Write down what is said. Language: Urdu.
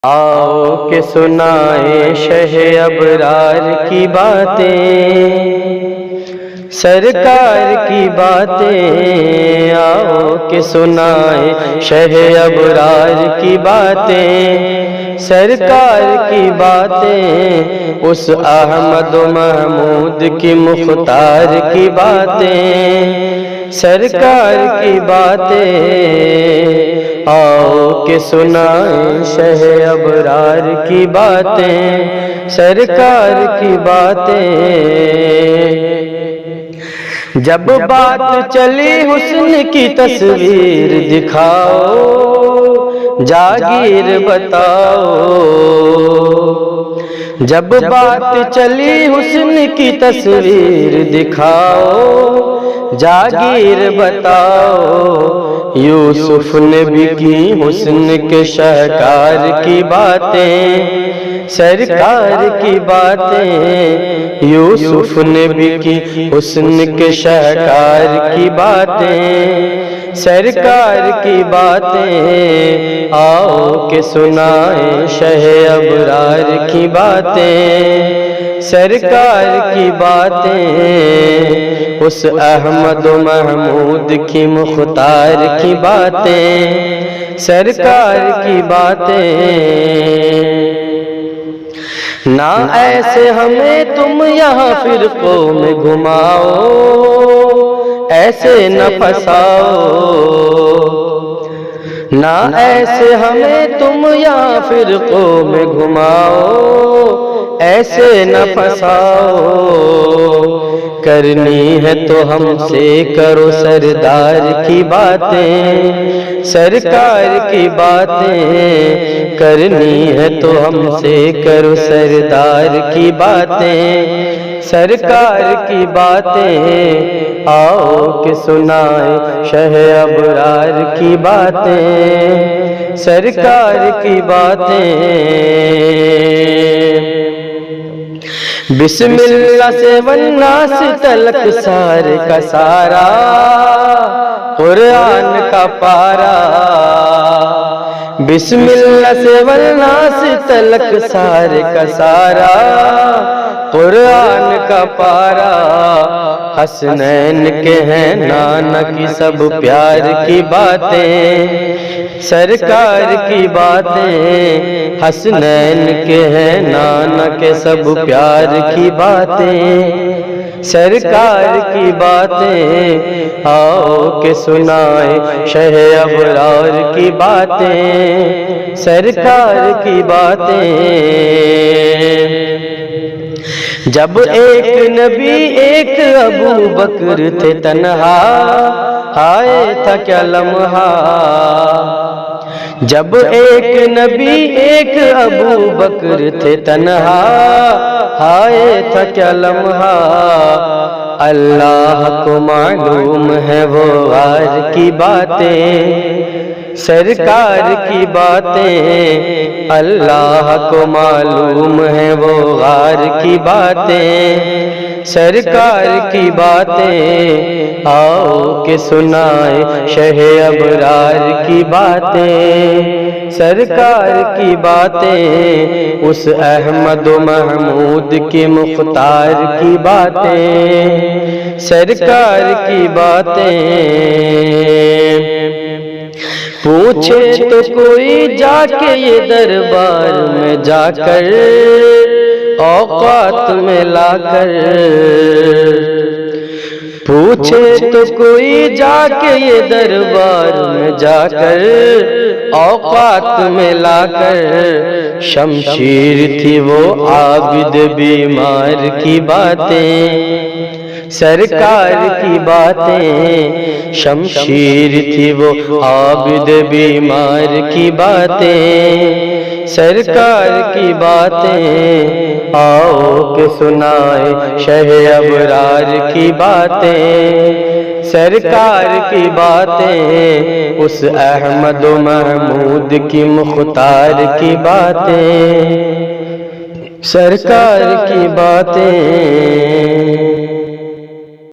آؤ کہ سنائیں شہ ابرار کی باتیں، سرکار کی باتیں۔ آؤ کہ سنائیں شہ ابرار کی باتیں، سرکار کی باتیں، اس احمد و محمود کی مختار کی باتیں، سرکار کی باتیں۔ آؤ کہ سنائیں شہ ابرار کی باتیں، سرکار کی باتیں۔ جب بات چلی حسن کی تصویر دکھاؤ، جاگیر بتاؤ۔ جب بات چلی حسن کی تصویر دکھاؤ، جاگیر بتاؤ۔ یوسف نے بھی کی حسن کے شاہکار کی باتیں، سرکار کی باتیں۔ یوسف نے بھی کی حسن کے شاہکار کی باتیں، سرکار کی باتیں۔ آؤ کہ سنائیں شہ ابرار کی باتیں، سرکار کی باتیں، اس احمد و محمود کی مختار کی باتیں، سرکار کی باتیں۔ نہ ایسے ہمیں تم یہاں فرقوں میں گھماؤ، ایسے نہ پھنساؤ۔ نہ ایسے ہمیں تم یہاں فرقوں میں گھماؤ، ایسے نہ پھنساؤ۔ کرنی ہے تو ہم سے کرو سردار کی باتیں، سرکار کی باتیں۔ کرنی ہے تو ہم سے کرو سردار کی باتیں، سرکار کی باتیں۔ آؤ کہ سنائیں شہ ابرار کی باتیں، سرکار کی باتیں۔ بسم اللہ سے والناس تلک سارے کا سارا قرآن کا پارا۔ بسم اللہ سے والناس تلک سارے کا سارا قرآن کا پارا۔ حسنین کے ہیں نانا کی سب پیار کی باتیں، سرکار کی باتیں۔ حسنین کے ہیں نانا کے سب پیار کی باتیں، سرکار کی باتیں۔ آؤ کہ سنائیں شہ ابرار کی باتیں، سرکار کی باتیں۔ جب ایک نبی ایک ابو بکر تھے تنہا، آئے تھا کیا لمحہ۔ جب ایک نبی ایک ابو بکر تھے تنہا، آئے تھا کیا لمحہ۔ اللہ کو معلوم ہے وہ غار کی باتیں، سرکار کی باتیں۔ اللہ کو معلوم ہے وہ غار کی باتیں، سرکار کی باتیں۔ آؤ کہ سنائیں شہ ابرار کی باتیں، سرکار کی باتیں، اس احمد و محمود کی مختار کی باتیں، سرکار کی باتیں۔ پوچھے تو کوئی جا کے یہ دربار میں جا کر، اوقات میں لا کر۔ پوچھے تو کوئی جا کے یہ دربار میں جا کر، اوقات میں لا کر۔ شمشیر تھی وہ عابد بیمار کی باتیں، سرکار کی باتیں۔ شمشیر تھی وہ عابد بیمار کی باتیں، سرکار کی باتیں۔ آؤ کہ سنائیں شہ ابرار کی باتیں، سرکار کی باتیں، اس احمد و محمود کی مختار کی باتیں، سرکار کی باتیں۔